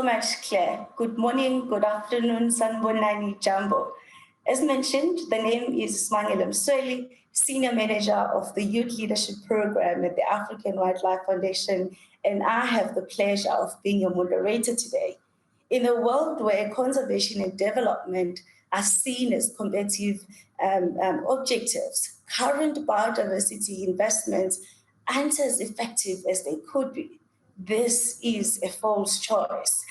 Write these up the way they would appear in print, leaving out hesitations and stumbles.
much, Claire. Good morning, good afternoon, Sanbonani Jambo. As mentioned, the name is Smangele Msweli, Senior Manager of the Youth Leadership Program at the African Wildlife Foundation, and I have the pleasure of being your moderator today. In a world where conservation and development are seen as competitive objectives, current biodiversity investments aren't as effective as they could be. This is a false choice.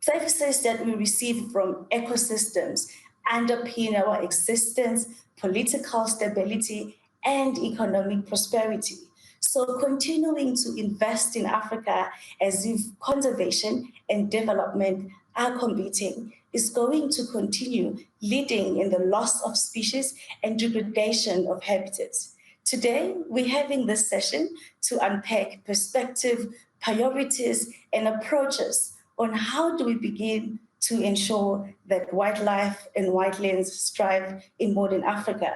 Services that we receive from ecosystems underpin our existence, political stability, and economic prosperity. So continuing to invest in Africa as if conservation and development are competing is going to continue leading in the loss of species and degradation of habitats. Today, we're having this session to unpack perspective, priorities, and approaches on how do we begin to ensure that wildlife and wildlands thrive in modern Africa.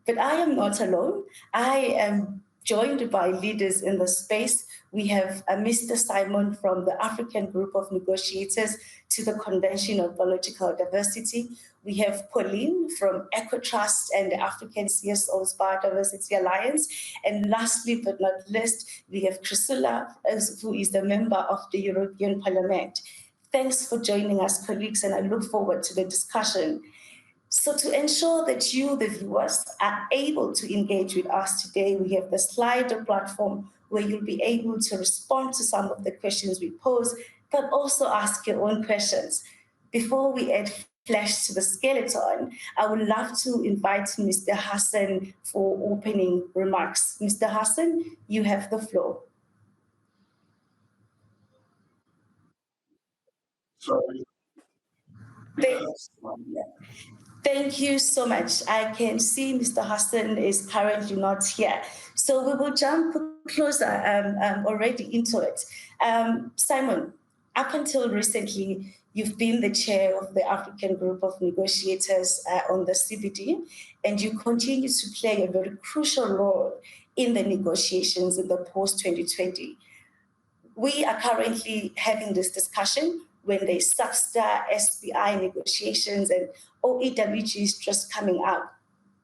But I am not alone. I am joined by leaders in the space. We have Mr. Simon from the African Group of Negotiators to the Convention on Biological Diversity. We have Pauline from EcoTrust and the African CSO's Biodiversity Alliance. And lastly but not least, we have Chrysula, who is the member of the European Parliament. Thanks for joining us, colleagues, and I look forward to the discussion. So to ensure that you, the viewers, are able to engage with us today, we have the Slido platform where you'll be able to respond to some of the questions we pose, but also ask your own questions. Before we add flesh to the skeleton, I would love to invite Mr. Hassan for opening remarks. Mr. Hassan, you have the floor. Sorry. Thank you so much. I can see Mr. Hassan is currently not here. So we will jump closer already into it. Simon, up until recently, you've been the chair of the African Group of Negotiators on the CBD, and you continue to play a very crucial role in the negotiations in the post-2020. We are currently having this discussion when there's Substar, SBI negotiations, and OEWG is just coming out.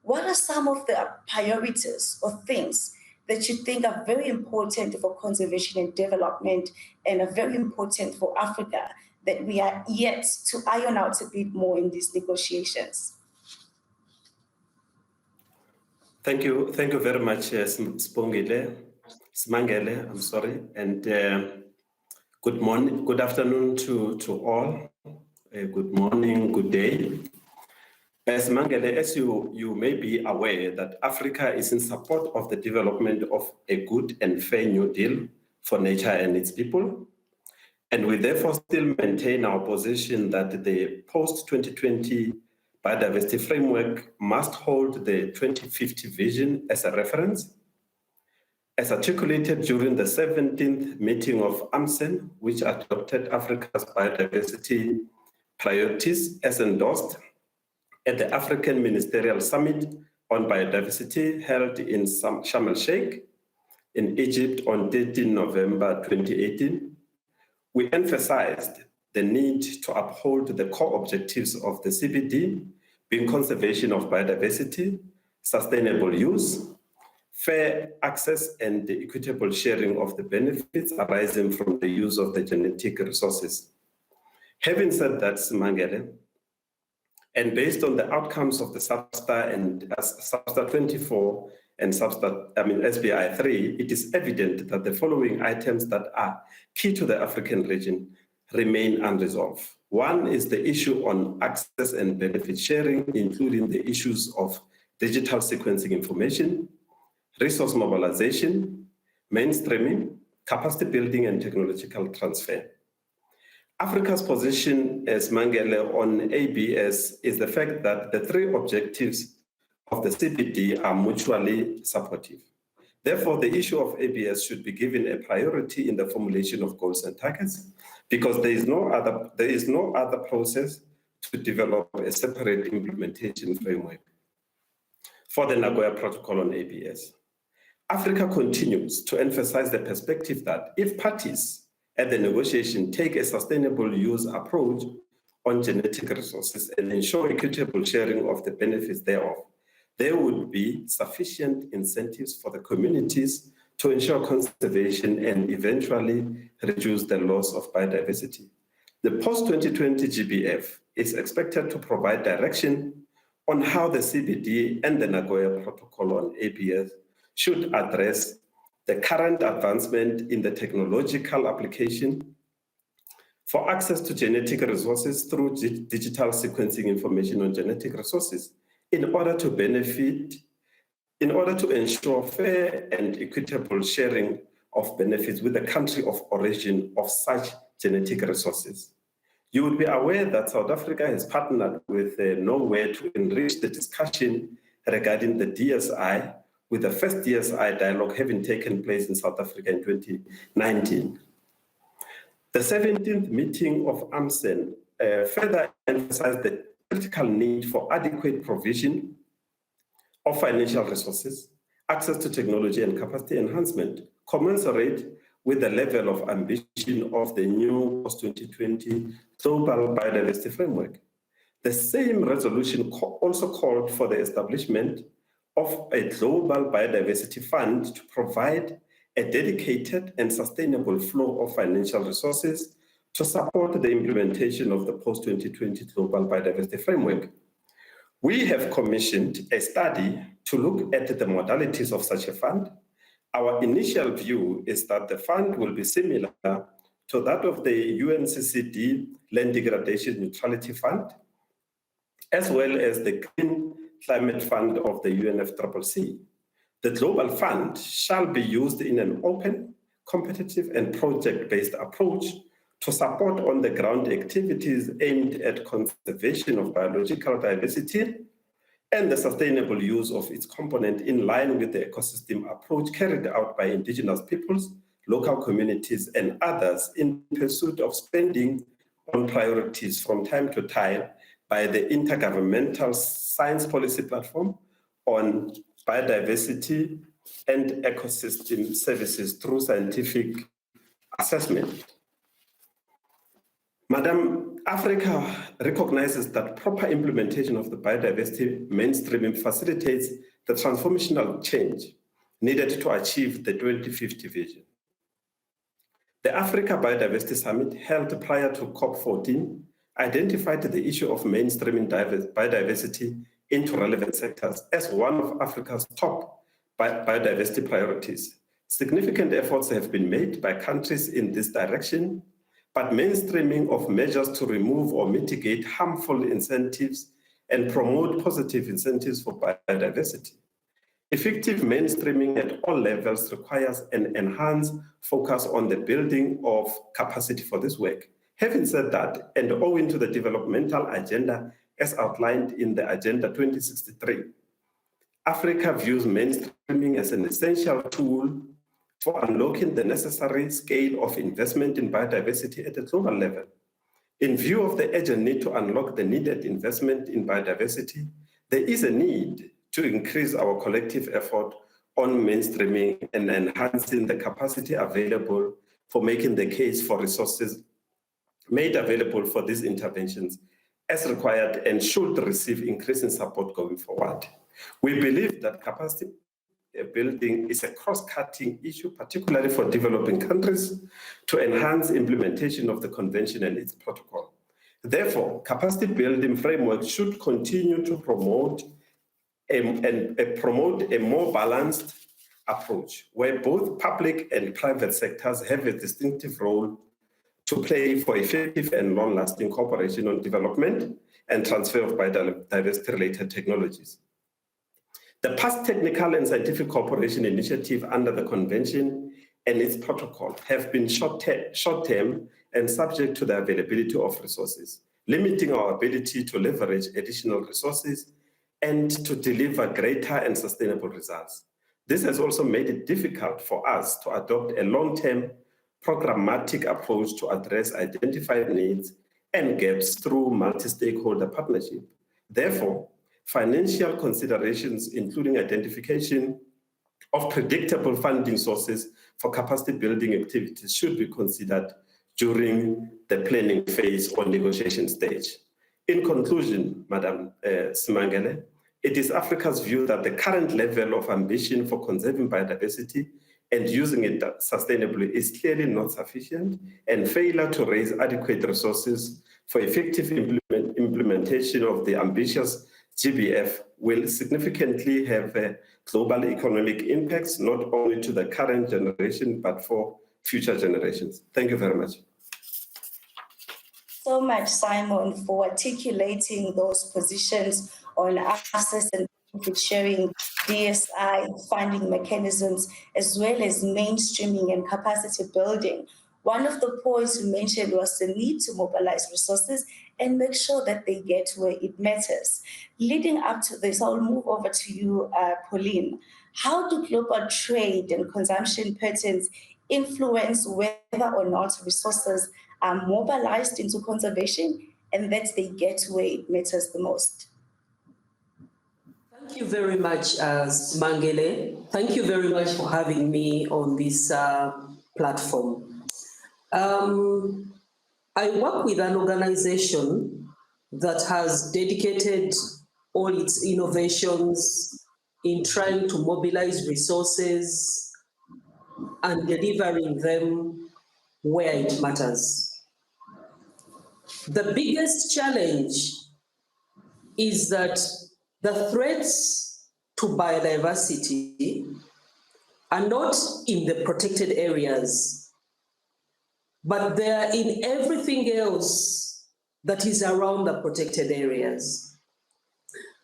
What are some of the priorities or things that you think are very important for conservation and development and are very important for Africa that we are yet to iron out a bit more in these negotiations? Thank you very much, Smangele, I'm sorry, and good morning, good afternoon to all. Good morning, good day. Smangele, as you may be aware that Africa is in support of the development of a good and fair New Deal for nature and its people. And we therefore still maintain our position that the post-2020 biodiversity framework must hold the 2050 vision as a reference. As articulated during the 17th meeting of AMCEN, which adopted Africa's biodiversity priorities as endorsed at the African Ministerial Summit on Biodiversity held in Sharm el-Sheikh in Egypt on 13 November 2018, we emphasized the need to uphold the core objectives of the CBD, being conservation of biodiversity, sustainable use, fair access and the equitable sharing of the benefits arising from the use of the genetic resources. Having said that, Smangele, and based on the outcomes of the Substar and Substar 24 and SBI 3, it is evident that the following items that are key to the African region remain unresolved. One is the issue on access and benefit sharing, including the issues of digital sequencing information, resource mobilization, mainstreaming, capacity building, and technological transfer. Africa's position as Mangele on ABS is the fact that the three objectives of the CBD are mutually supportive. Therefore, the issue of ABS should be given a priority in the formulation of goals and targets, because there is no other process to develop a separate implementation framework for the Nagoya Protocol on ABS. Africa continues to emphasize the perspective that if parties at the negotiation take a sustainable use approach on genetic resources and ensure equitable sharing of the benefits thereof, there would be sufficient incentives for the communities to ensure conservation and eventually reduce the loss of biodiversity. The post-2020 GBF is expected to provide direction on how the CBD and the Nagoya Protocol on APS should address the current advancement in the technological application for access to genetic resources through digital sequencing information on genetic resources in order to ensure fair and equitable sharing of benefits with the country of origin of such genetic resources. You would be aware that South Africa has partnered with Norway to enrich the discussion regarding the DSI, with the first DSI dialogue having taken place in South Africa in 2019. The 17th meeting of AMCEN further emphasized the critical need for adequate provision of financial resources, access to technology and capacity enhancement, commensurate with the level of ambition of the new post-2020 Global Biodiversity Framework. The same resolution also called for the establishment of a Global Biodiversity Fund to provide a dedicated and sustainable flow of financial resources to support the implementation of the post-2020 Global Biodiversity Framework. We have commissioned a study to look at the modalities of such a fund. Our initial view is that the fund will be similar to that of the UNCCD Land Degradation Neutrality Fund, as well as the Green Climate Fund of the UNFCCC. The Global Fund shall be used in an open, competitive, and project-based approach to support on-the-ground activities aimed at conservation of biological diversity and the sustainable use of its component in line with the ecosystem approach carried out by indigenous peoples, local communities, and others in pursuit of spending on priorities from time to time by the Intergovernmental Science Policy Platform on Biodiversity and Ecosystem Services through scientific assessment. Madam, Africa recognizes that proper implementation of the biodiversity mainstreaming facilitates the transformational change needed to achieve the 2050 vision. The Africa Biodiversity Summit held prior to COP14 identified the issue of mainstreaming biodiversity into relevant sectors as one of Africa's top biodiversity priorities. Significant efforts have been made by countries in this direction, but mainstreaming of measures to remove or mitigate harmful incentives and promote positive incentives for biodiversity. Effective mainstreaming at all levels requires an enhanced focus on the building of capacity for this work. Having said that, and owing to the developmental agenda as outlined in the Agenda 2063, Africa views mainstreaming as an essential tool for unlocking the necessary scale of investment in biodiversity at a global level. In view of the urgent need to unlock the needed investment in biodiversity, there is a need to increase our collective effort on mainstreaming and enhancing the capacity available for making the case for resources made available for these interventions as required and should receive increasing support going forward. We believe that capacity building is a cross-cutting issue, particularly for developing countries, to enhance implementation of the convention and its protocol. Therefore, capacity building framework should continue to promote a more balanced approach where both public and private sectors have a distinctive role to play for effective and long-lasting cooperation on development and transfer of biodiversity-related technologies. The past technical and scientific cooperation initiative under the convention and its protocol have been short-term and subject to the availability of resources, limiting our ability to leverage additional resources and to deliver greater and sustainable results. This has also made it difficult for us to adopt a long-term programmatic approach to address identified needs and gaps through multi-stakeholder partnership. Therefore, financial considerations, including identification of predictable funding sources for capacity building activities, should be considered during the planning phase or negotiation stage. In conclusion, Madam Simangele, it is Africa's view that the current level of ambition for conserving biodiversity and using it sustainably is clearly not sufficient, and failure to raise adequate resources for effective implementation of the ambitious GBF will significantly have global economic impacts, not only to the current generation, but for future generations. Thank you very much. So much, Simon, for articulating those positions on access and profit sharing, DSI, funding mechanisms, as well as mainstreaming and capacity building. One of the points you mentioned was the need to mobilize resources and make sure that they get where it matters. Leading up to this, I'll move over to you, Pauline. How do global trade and consumption patterns influence whether or not resources are mobilized into conservation and that they get where it matters the most? Thank you very much, Mangele. Thank you very much for having me on this platform. I work with an organization that has dedicated all its innovations in trying to mobilize resources and delivering them where it matters. The biggest challenge is that the threats to biodiversity are not in the protected areas, but they are in everything else that is around the protected areas.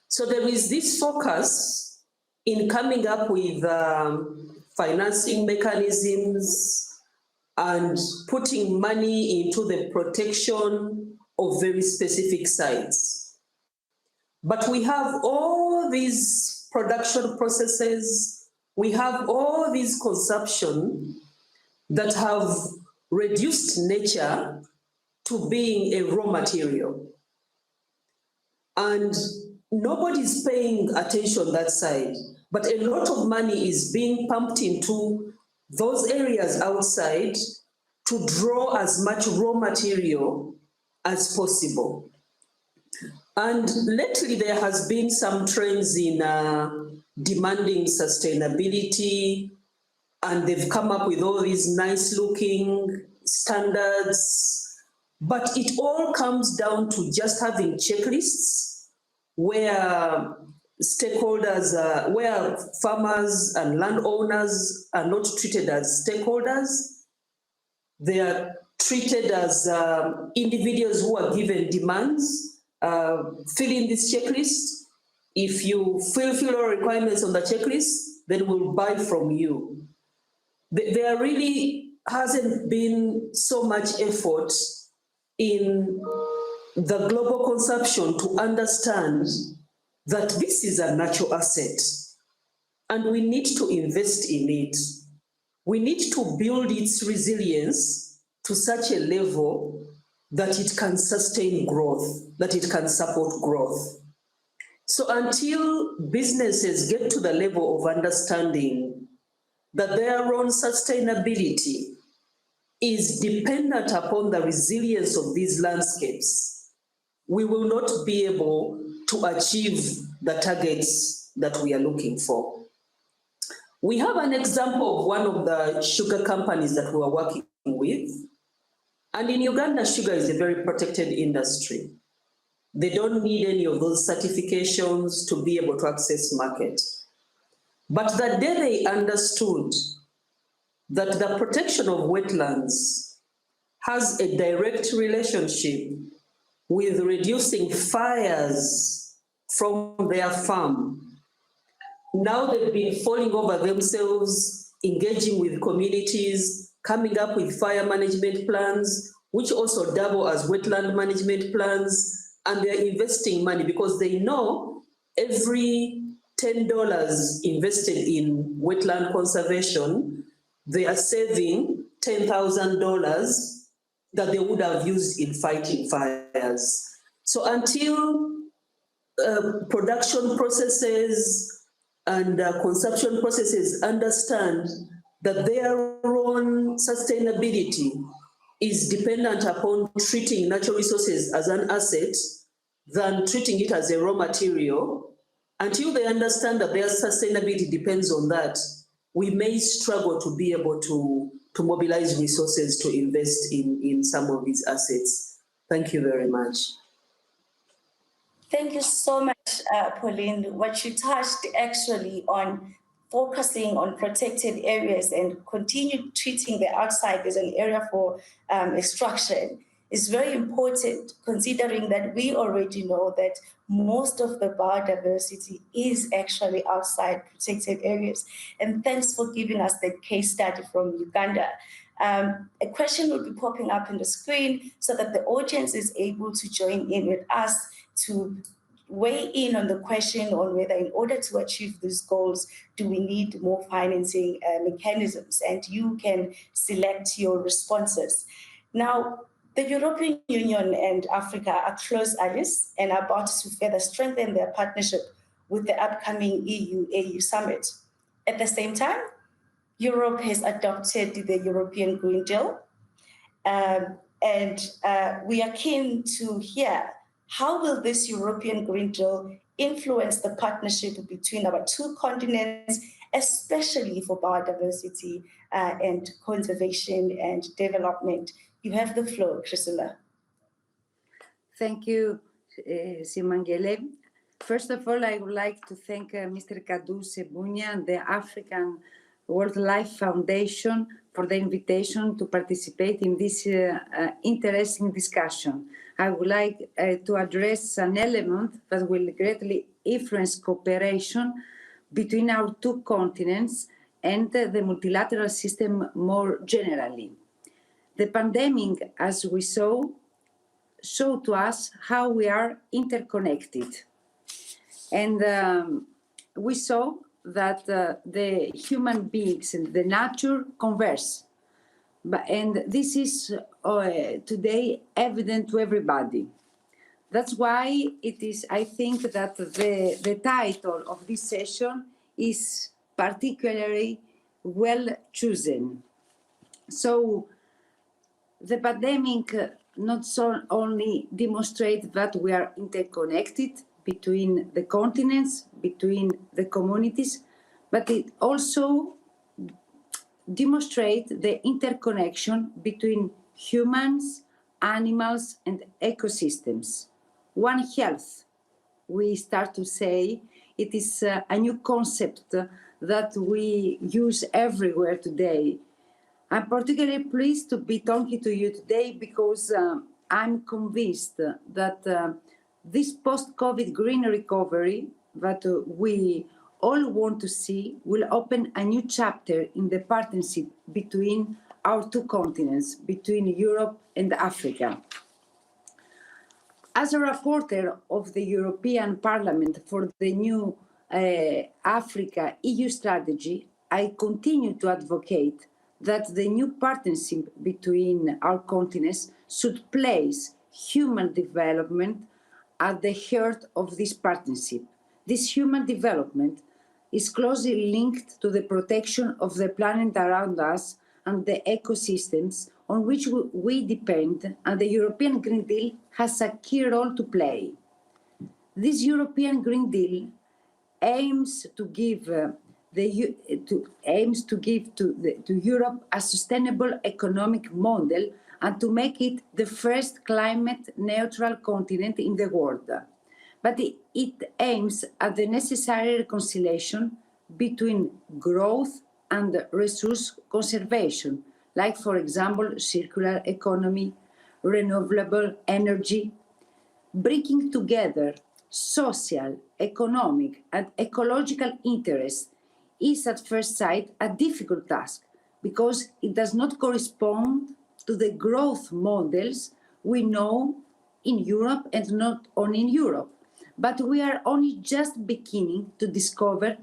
So there is this focus in coming up with financing mechanisms and putting money into the protection of very specific sites. But we have all these production processes, we have all these consumption that have reduced nature to being a raw material. And nobody's paying attention that side, but a lot of money is being pumped into those areas outside to draw as much raw material as possible. And lately there has been some trends in demanding sustainability, and they've come up with all these nice looking standards, but it all comes down to just having checklists where stakeholders, where farmers and landowners are not treated as stakeholders. They are treated as individuals who are given demands. Fill in this checklist. If you fulfill all requirements on the checklist, then we'll buy from you. There really hasn't been so much effort in the global consumption to understand that this is a natural asset and we need to invest in it. We need to build its resilience to such a level that it can sustain growth, that it can support growth. So until businesses get to the level of understanding that their own sustainability is dependent upon the resilience of these landscapes, we will not be able to achieve the targets that we are looking for. We have an example of one of the sugar companies that we are working with. And in Uganda, sugar is a very protected industry. They don't need any of those certifications to be able to access market. But the day they understood that the protection of wetlands has a direct relationship with reducing fires from their farm, now they've been falling over themselves, engaging with communities, coming up with fire management plans, which also double as wetland management plans, and they're investing money because they know every $10 invested in wetland conservation, they are saving $10,000 that they would have used in fighting fires. So until production processes and consumption processes understand that their own sustainability is dependent upon treating natural resources as an asset than treating it as a raw material. Until they understand that their sustainability depends on that, we may struggle to be able to mobilize resources to invest in some of these assets. Thank you very much. Thank you so much, Pauline. What you touched actually on focusing on protected areas and continue treating the outside as an area for extraction is very important, considering that we already know that most of the biodiversity is actually outside protected areas. And thanks for giving us the case study from Uganda. A question will be popping up on the screen so that the audience is able to join in with us to weigh in on the question on whether in order to achieve these goals, do we need more financing mechanisms? And you can select your responses. Now, the European Union and Africa are close allies and are about to further strengthen their partnership with the upcoming EU-AU summit. At the same time, Europe has adopted the European Green Deal, and we are keen to hear how will this European Green Deal influence the partnership between our two continents, especially for biodiversity and conservation and development. You have the floor, Priscilla. Thank you, Simangele. First of all, I would like to thank Mr. Kadu Sebunya and the African Wildlife Foundation for the invitation to participate in this interesting discussion. I would like to address an element that will greatly influence cooperation between our two continents and the multilateral system more generally. The pandemic, as we saw, showed to us how we are interconnected. And we saw that the human beings and the nature converse. And this is today evident to everybody. That's why it is, I think that the title of this session is particularly well chosen. So the pandemic not so only demonstrates that we are interconnected between the continents, between the communities, but it also demonstrates the interconnection between humans, animals, and ecosystems. One Health, we start to say, it is a new concept that we use everywhere today. I'm particularly pleased to be talking to you today because I'm convinced that this post-COVID green recovery that we all want to see will open a new chapter in the partnership between our two continents, between Europe and Africa. As a rapporteur of the European Parliament for the new Africa-EU strategy, I continue to advocate that the new partnership between our continents should place human development at the heart of this partnership. This human development is closely linked to the protection of the planet around us and the ecosystems on which we depend, and the European Green Deal has a key role to play. This European Green Deal aims to give to Europe a sustainable economic model and to make it the first climate-neutral continent in the world. But it aims at the necessary reconciliation between growth and resource conservation, like, for example, circular economy, renewable energy, bringing together social, economic, and ecological interests is at first sight a difficult task because it does not correspond to the growth models we know in Europe and not only in Europe. But we are only just beginning to discover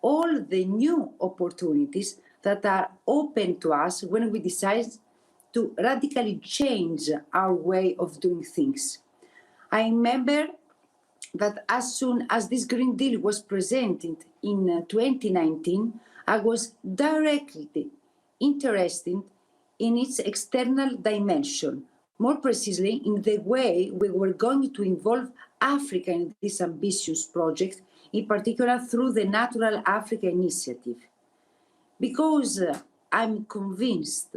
all the new opportunities that are open to us when we decide to radically change our way of doing things. I remember that as soon as this Green Deal was presented in 2019, I was directly interested in its external dimension, more precisely in the way we were going to involve Africa in this ambitious project, in particular through the Natural Africa Initiative. Because I'm convinced,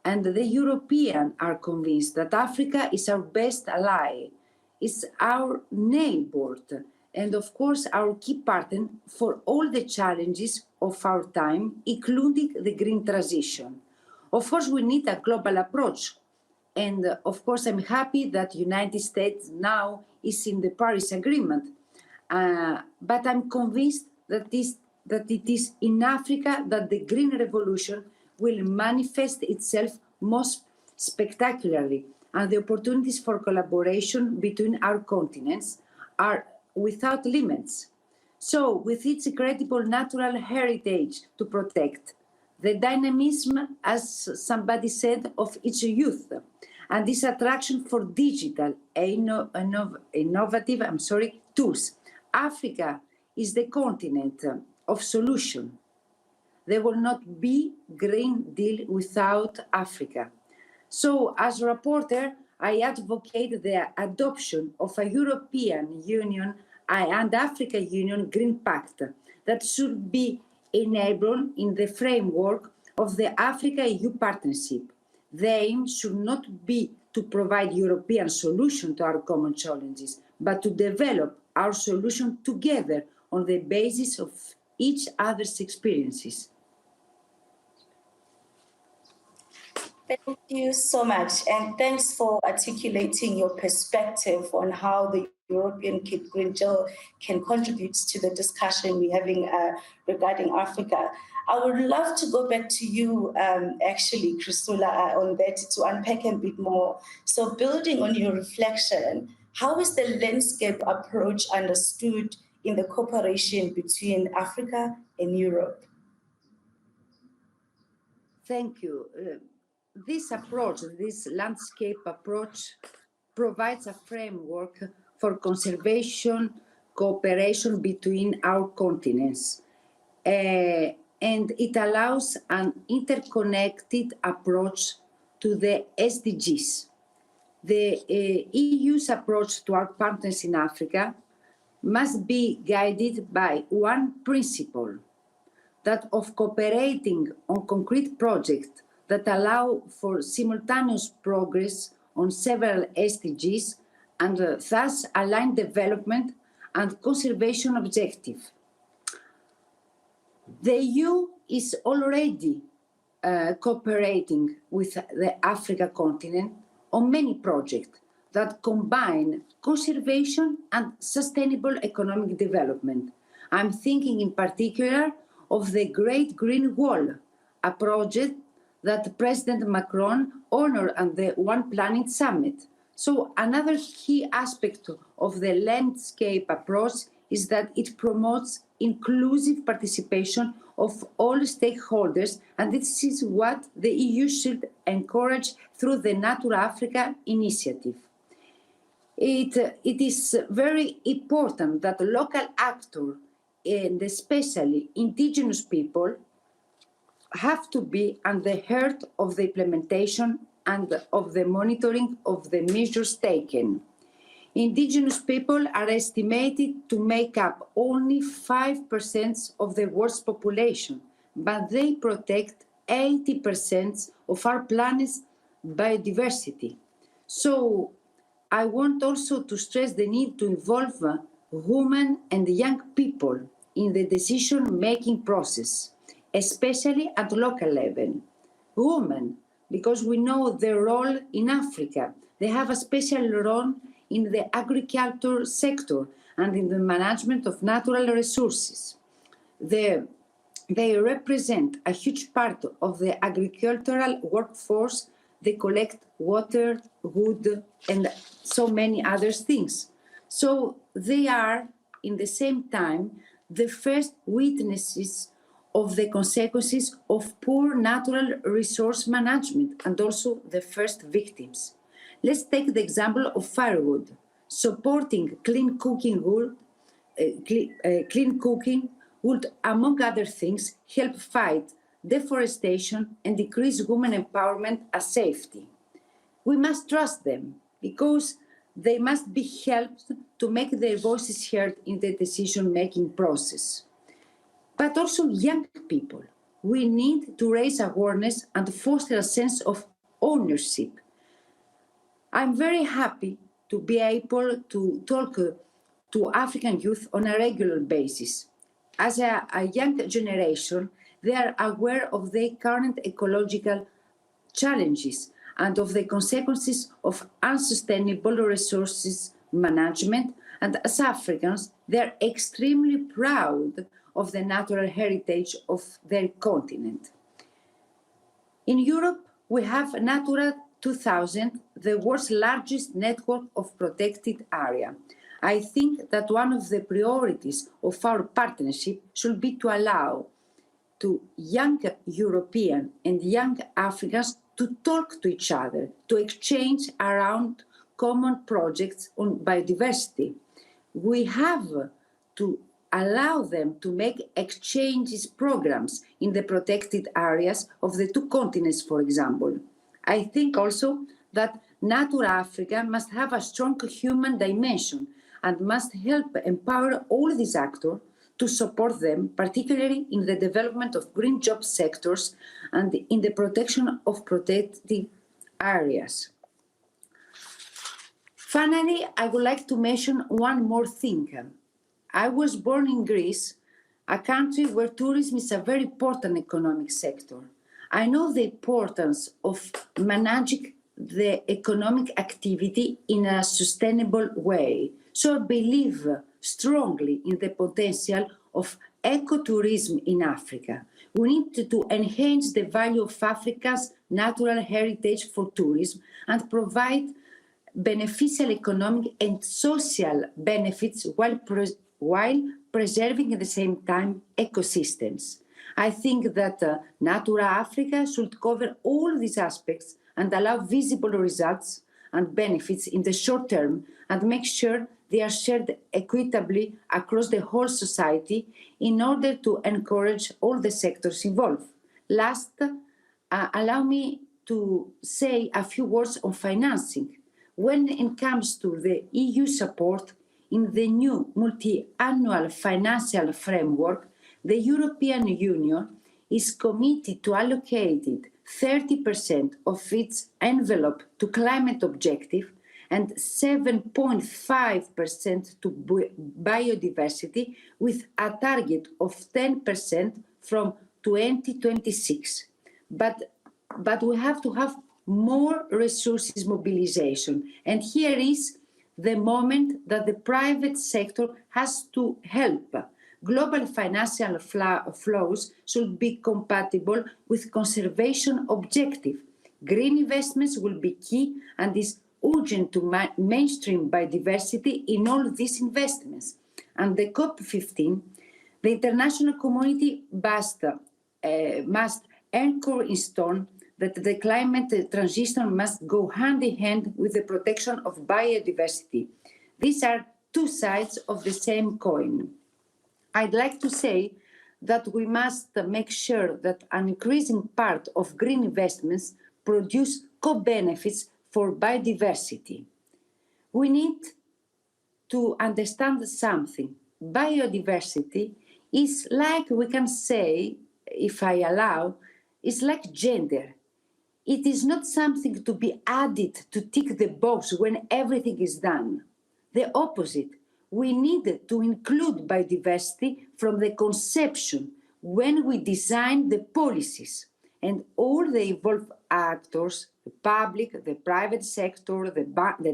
and the Europeans are convinced, that Africa is our best ally, is our neighbor, and of course our key partner for all the challenges of our time, including the green transition. Of course, we need a global approach. And of course, I'm happy that the United States now is in the Paris Agreement. But I'm convinced that it is in Africa that the green revolution will manifest itself most spectacularly, and the opportunities for collaboration between our continents are without limits. So, with its incredible natural heritage to protect, the dynamism, as somebody said, of its youth, and this attraction for digital, innovative tools, Africa is the continent of solution. There will not be Green Deal without Africa. So, as a reporter, I advocate the adoption of a European Union and Africa Union Green Pact that should be enabled in the framework of the Africa-EU partnership. The aim should not be to provide European solution to our common challenges, but to develop our solution together on the basis of each other's experiences. Thank you so much, and thanks for articulating your perspective on how the European Green Deal can contribute to the discussion we're having regarding Africa. I would love to go back to you, actually, Christula, on that to unpack a bit more. So building on your reflection, how is the landscape approach understood in the cooperation between Africa and Europe? Thank you. This approach, this landscape approach, provides a framework for conservation cooperation between our continents. And it allows an interconnected approach to the SDGs. The EU's approach to our partners in Africa must be guided by one principle, that of cooperating on concrete projects that allow for simultaneous progress on several SDGs and thus align development and conservation objectives. The EU is already cooperating with the Africa continent on many projects that combine conservation and sustainable economic development. I'm thinking in particular of the Great Green Wall, a project that President Macron honored at the One Planet Summit. So another key aspect of the landscape approach is that it promotes inclusive participation of all stakeholders, and this is what the EU should encourage through the Natural Africa Initiative. It is very important that local actors, and especially indigenous people, have to be at the heart of the implementation and of the monitoring of the measures taken. Indigenous people are estimated to make up only 5% of the world's population, but they protect 80% of our planet's biodiversity. So I want also to stress the need to involve women and young people in the decision-making process, especially at local level. Women, because we know their role in Africa. They have a special role in the agriculture sector and in the management of natural resources. They represent a huge part of the agricultural workforce. They collect water, wood, and so many other things. So they are, in the same time, the first witnesses of the consequences of poor natural resource management and also the first victims. Let's take the example of firewood. Supporting clean cooking would, among other things, help fight deforestation, and decrease women empowerment and safety. We must trust them because they must be helped to make their voices heard in the decision-making process. But also young people. We need to raise awareness and foster a sense of ownership. I'm very happy to be able to talk to African youth on a regular basis. As a young generation, they are aware of their current ecological challenges and of the consequences of unsustainable resources management. And as Africans, they are extremely proud of the natural heritage of their continent. In Europe, we have Natura 2000, the world's largest network of protected area. I think that one of the priorities of our partnership should be to allow to young European and young Africans to talk to each other, to exchange around common projects on biodiversity. We have to allow them to make exchanges programs in the protected areas of the two continents, for example. I think also that Natura Africa must have a strong human dimension and must help empower all these actors to support them, particularly in the development of green job sectors and in the protection of protected areas. Finally, I would like to mention one more thing. I was born in Greece, a country where tourism is a very important economic sector. I know the importance of managing the economic activity in a sustainable way. So I believe strongly in the potential of ecotourism in Africa. We need to enhance the value of Africa's natural heritage for tourism and provide beneficial economic and social benefits while preserving at the same time ecosystems. I think that Natura Africa should cover all these aspects and allow visible results and benefits in the short term and make sure they are shared equitably across the whole society in order to encourage all the sectors involved. Last, allow me to say a few words on financing. When it comes to the EU support in the new multi-annual financial framework, the European Union is committed to allocate 30% of its envelope to climate objective and 7.5% to biodiversity, with a target of 10% from 2026. But we have to have more resources mobilization. And here is the moment that the private sector has to help. Global financial flows should be compatible with conservation objective. Green investments will be key and is urgent to mainstream biodiversity in all these investments. And the COP15, the international community must anchor in stone that the climate transition must go hand in hand with the protection of biodiversity. These are two sides of the same coin. I'd like to say that we must make sure that an increasing part of green investments produce co-benefits for biodiversity. We need to understand something. Biodiversity is like, we can say, if I allow, it's like gender. It is not something to be added to tick the box when everything is done. The opposite. We need to include biodiversity from the conception when we design the policies, and all the involved actors, the public, the private sector, the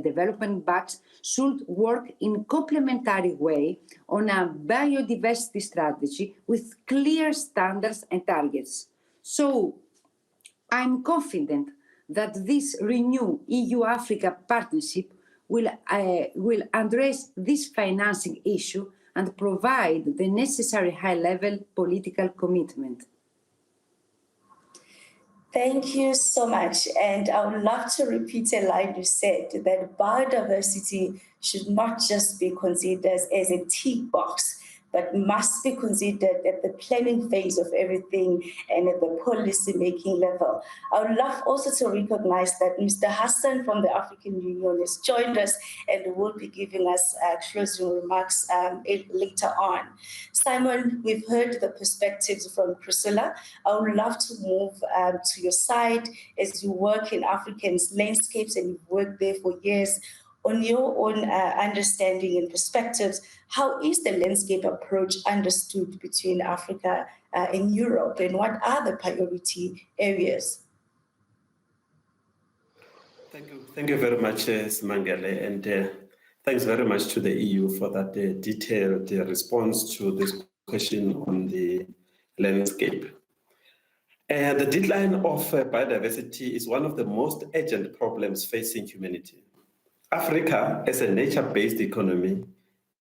development banks, should work in complementary way on a biodiversity strategy with clear standards and targets. So I'm confident that this renewed EU-Africa partnership will address this financing issue and provide the necessary high-level political commitment. Thank you so much. And I would love to repeat a line you said, that biodiversity should not just be considered as a tick box, but must be considered at the planning phase of everything and at the policy making level. I would love also to recognize that Mr. Hassan from the African Union has joined us and will be giving us closing remarks later on. Simon, we've heard the perspectives from Priscilla. I would love to move to your side as you work in African landscapes and you've worked there for years. On your own understanding and perspectives, how is the landscape approach understood between Africa and Europe, and what are the priority areas? Thank you very much, Simangele, and thanks very much to the EU for that detailed response to this question on the landscape. The decline of biodiversity is one of the most urgent problems facing humanity. Africa, as a nature-based economy,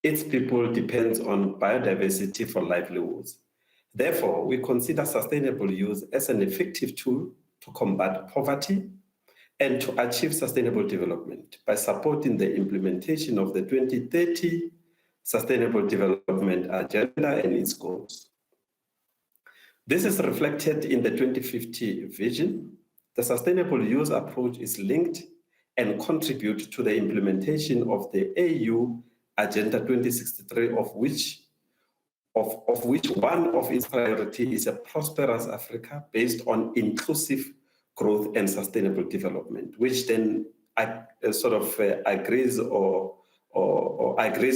its people depends on biodiversity for livelihoods. Therefore, we consider sustainable use as an effective tool to combat poverty and to achieve sustainable development by supporting the implementation of the 2030 Sustainable Development Agenda and its goals. This is reflected in the 2050 vision. The sustainable use approach is linked and contribute to the implementation of the AU Agenda 2063, of which one of its priorities is a prosperous Africa based on inclusive growth and sustainable development, which then agrees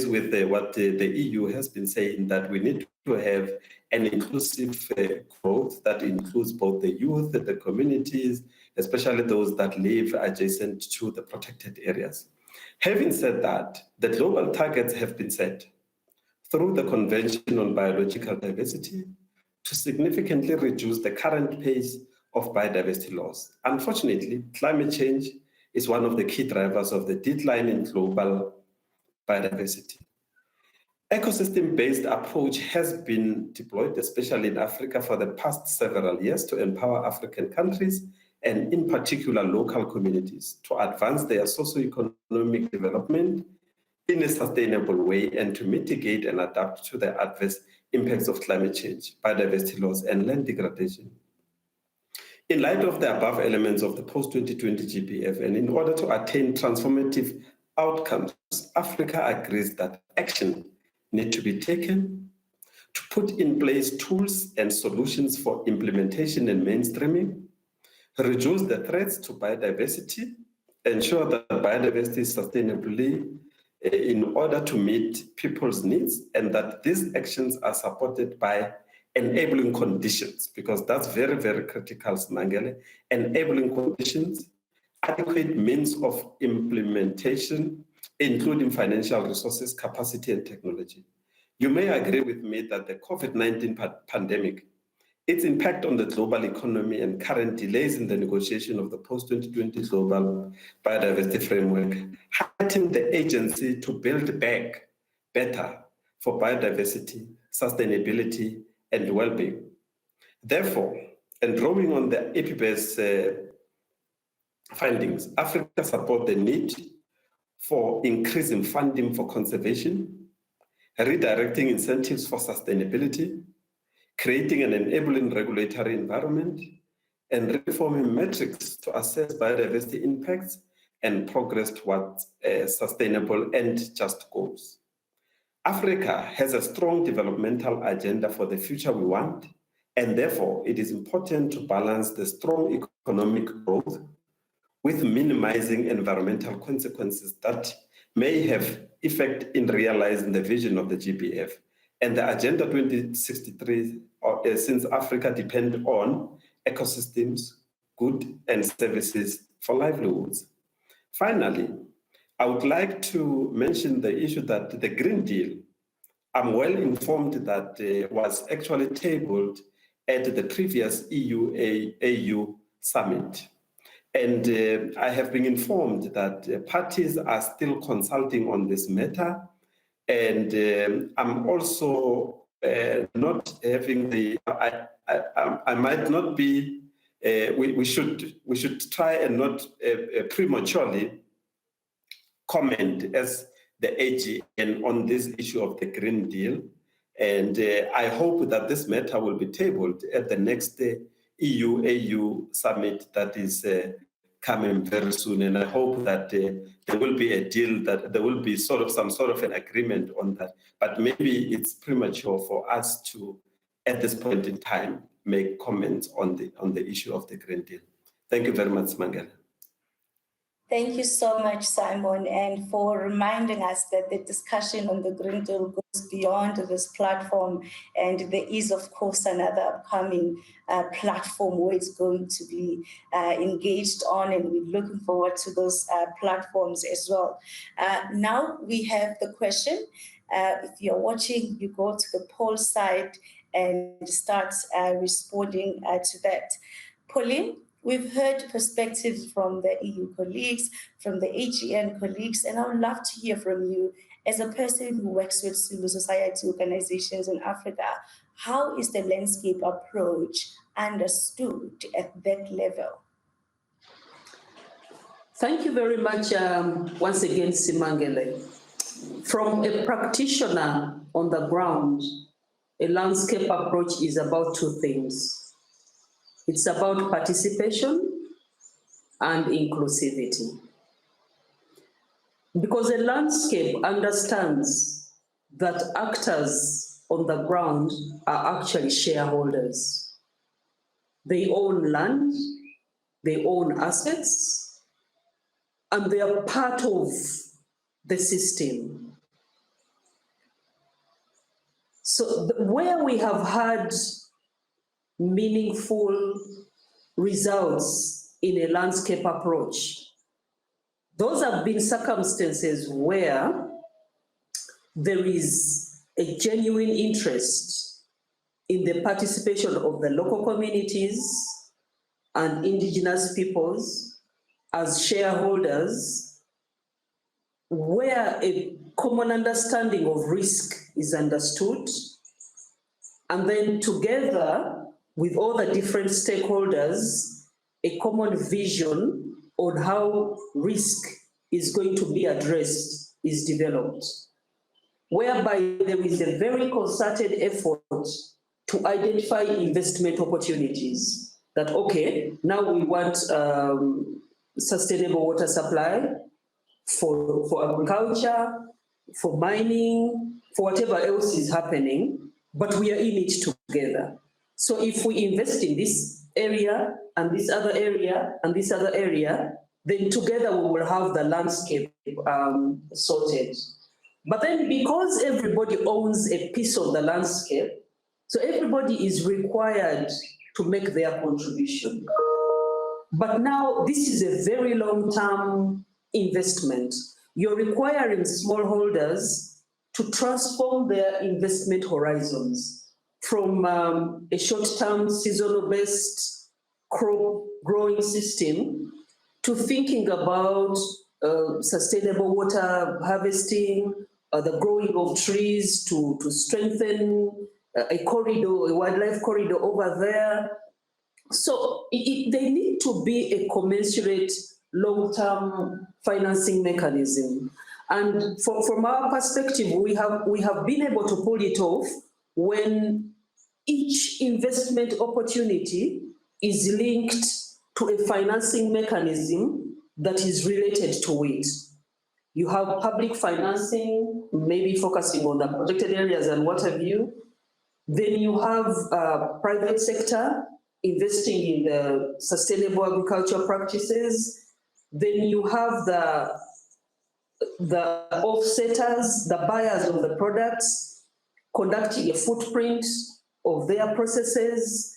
with what the EU has been saying, that we need to have an inclusive growth that includes both the youth, the communities, especially those that live adjacent to the protected areas. Having said that, the global targets have been set through the Convention on Biological Diversity to significantly reduce the current pace of biodiversity loss. Unfortunately, climate change is one of the key drivers of the decline in global biodiversity. Ecosystem-based approach has been deployed, especially in Africa, for the past several years to empower African countries and in particular local communities to advance their socio-economic development in a sustainable way and to mitigate and adapt to the adverse impacts of climate change, biodiversity loss, and land degradation. In light of the above elements of the post-2020 GBF, and in order to attain transformative outcomes, Africa agrees that action needs to be taken to put in place tools and solutions for implementation and mainstreaming, reduce the threats to biodiversity, ensure that biodiversity is sustainably in order to meet people's needs, and that these actions are supported by enabling conditions, because that's very, very critical, Simangele. Enabling conditions, adequate means of implementation, including financial resources, capacity, and technology. You may agree with me that the COVID-19 pandemic, its impact on the global economy and current delays in the negotiation of the post-2020 global biodiversity framework heightened the agency to build back better for biodiversity, sustainability, and well-being. Therefore, and drawing on the EPBES findings, Africa supports the need for increasing funding for conservation, redirecting incentives for sustainability, creating an enabling regulatory environment, and reforming metrics to assess biodiversity impacts and progress towards sustainable and just goals. Africa has a strong developmental agenda for the future we want, and therefore it is important to balance the strong economic growth with minimizing environmental consequences that may have effect in realizing the vision of the GBF. And the Agenda 2063, since Africa depends on ecosystems, goods and services for livelihoods. Finally, I would like to mention the issue that the Green Deal, I'm well informed that was actually tabled at the previous EU-AU summit. And I have been informed that parties are still consulting on this matter. And I'm also not having the, I might not be, we should try and not prematurely comment as the AGN on this issue of the Green Deal. And I hope that this matter will be tabled at the next EU-AU summit that is coming very soon. And I hope that there will be a deal, that there will be some sort of an agreement on that. But maybe it's premature for us to, at this point in time, make comments on the issue of the Green Deal. Thank you very much, Mangala. Thank you so much, Simon, and for reminding us that the discussion on the Green Deal goes beyond this platform, and there is, of course, another upcoming platform where it's going to be engaged on, and we're looking forward to those platforms as well. Now we have the question. If you're watching, you go to the poll site and start responding to that. Pauline, we've heard perspectives from the EU colleagues, from the AGN colleagues, and I would love to hear from you as a person who works with civil society organizations in Africa. How is the landscape approach understood at that level? Thank you very much once again, Simangele. From a practitioner on the ground, a landscape approach is about two things. It's about participation and inclusivity. Because a landscape understands that actors on the ground are actually shareholders. They own land, they own assets, and they are part of the system. So where we have had meaningful results in a landscape approach, those have been circumstances where there is a genuine interest in the participation of the local communities and indigenous peoples as shareholders, where a common understanding of risk is understood, and then together with all the different stakeholders, a common vision on how risk is going to be addressed is developed, whereby there is a very concerted effort to identify investment opportunities. That, okay, now we want sustainable water supply for agriculture, for mining, for whatever else is happening, but we are in it together. So if we invest in this area and this other area and this other area, then together we will have the landscape sorted. But then because everybody owns a piece of the landscape, so everybody is required to make their contribution. But now this is a very long-term investment. You're requiring smallholders to transform their investment horizons from a short-term seasonal-based crop growing system to thinking about sustainable water harvesting, the growing of trees to strengthen a corridor, a wildlife corridor over there. So they need to be a commensurate long-term financing mechanism. And from our perspective, we have been able to pull it off when each investment opportunity is linked to a financing mechanism that is related to it. You have public financing, maybe focusing on the protected areas and what have you. Then you have private sector investing in the sustainable agricultural practices. Then you have the offsetters, the buyers of the products, conducting a footprint of their processes,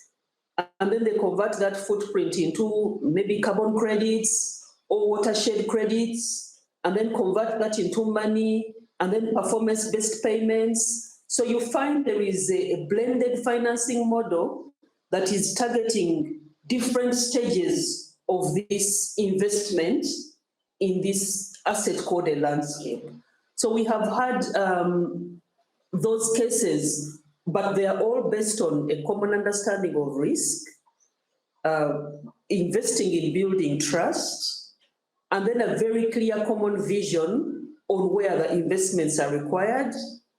and then they convert that footprint into maybe carbon credits or watershed credits, and then convert that into money, and then performance-based payments. So you find there is a blended financing model that is targeting different stages of this investment in this asset called a landscape. So we have had those cases, but they are all based on a common understanding of risk, investing in building trust, and then a very clear common vision on where the investments are required,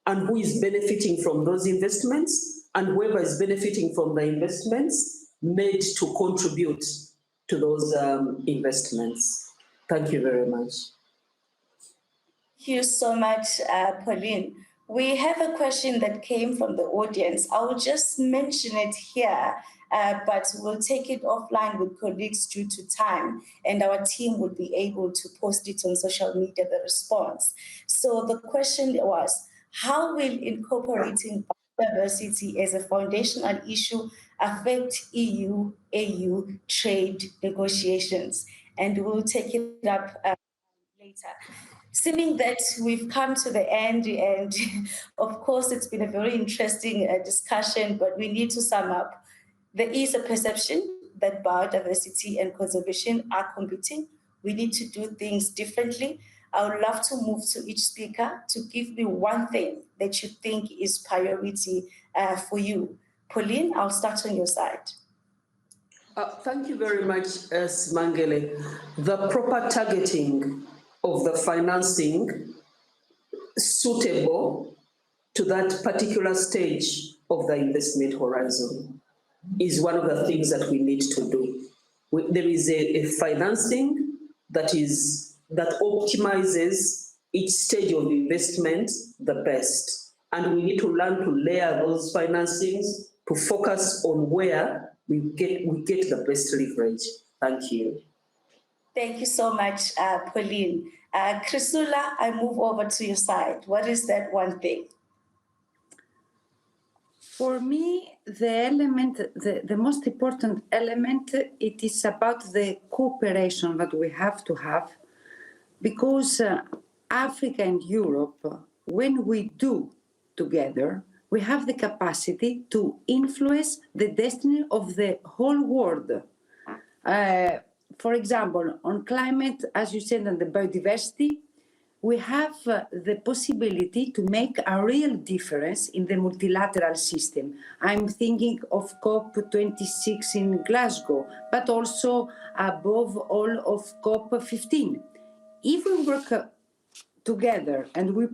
and who is benefiting from those investments, and whoever is benefiting from the investments made to contribute to those investments. Thank you very much. Thank you so much, Pauline. We have a question that came from the audience. I will just mention it here, but we'll take it offline with colleagues due to time, and our team will be able to post it on social media, the response. So the question was, how will incorporating biodiversity as a foundational issue affect EU-AU trade negotiations? And we'll take it up later. Seeming that we've come to the end, and of course it's been a very interesting discussion, but we need to sum up. There is a perception that biodiversity and conservation are competing. We need to do things differently. I would love to move to each speaker to give me one thing that you think is priority for you. Pauline, I'll start on your side. Thank you very much, Simangele. The proper targeting of the financing suitable to that particular stage of the investment horizon is one of the things that we need to do. There is a financing that optimizes each stage of investment the best. And we need to learn to layer those financings to focus on where we get the best leverage. Thank you. Thank you so much, Pauline. Chrysula, I move over to your side. What is that one thing? For me, the most important element, it is about the cooperation that we have to have, because Africa and Europe, when we do together, we have the capacity to influence the destiny of the whole world. For example, on climate, as you said, and the biodiversity, we have the possibility to make a real difference in the multilateral system. I'm thinking of COP26 in Glasgow, but also above all of COP15. If we work together and we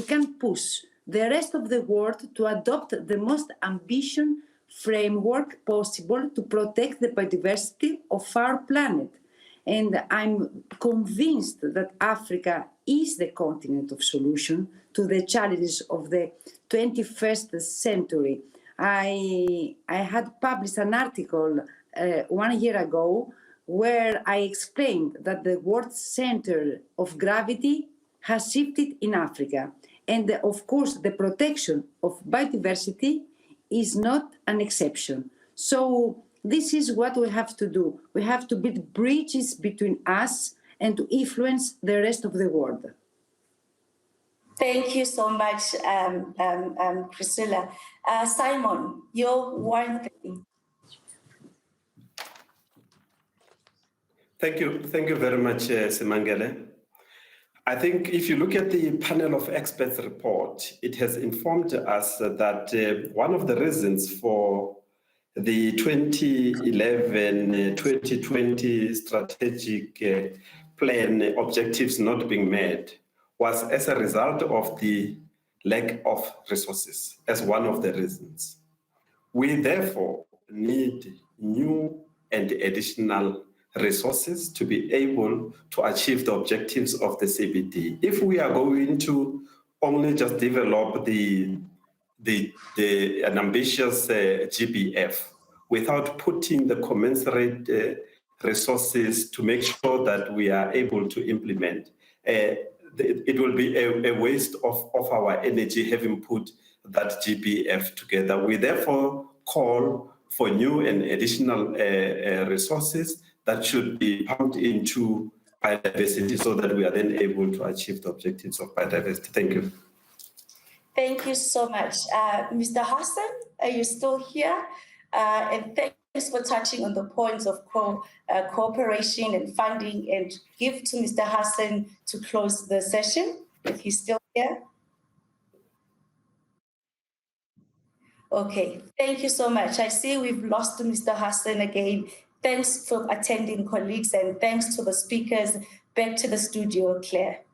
can push the rest of the world to adopt the most ambitious framework possible to protect the biodiversity of our planet. And I'm convinced that Africa is the continent of solution to the challenges of the 21st century. I had published an article 1 year ago where I explained that the world's center of gravity has shifted in Africa. And of course, the protection of biodiversity is not an exception. So this is what we have to do. We have to build bridges between us and to influence the rest of the world. Thank you so much, Priscilla. Simon, your one thing. Thank you very much, Simangele. I think if you look at the panel of experts report, it has informed us that one of the reasons for the 2011-2020 strategic plan objectives not being met was as a result of the lack of resources as one of the reasons. We therefore need new and additional resources to be able to achieve the objectives of the CBD. If we are going to only just develop an ambitious GBF without putting the commensurate resources to make sure that we are able to implement, it will be a waste of our energy having put that GBF together. We therefore call for new and additional resources that should be pumped into biodiversity so that we are then able to achieve the objectives of biodiversity. Thank you. Thank you so much. Mr. Hassan, are you still here? And thanks for touching on the points of cooperation and funding, and give to Mr. Hassan to close the session, if he's still here. Okay, thank you so much. I see we've lost Mr. Hassan again. Thanks for attending, colleagues, and thanks to the speakers. Back to the studio, Claire.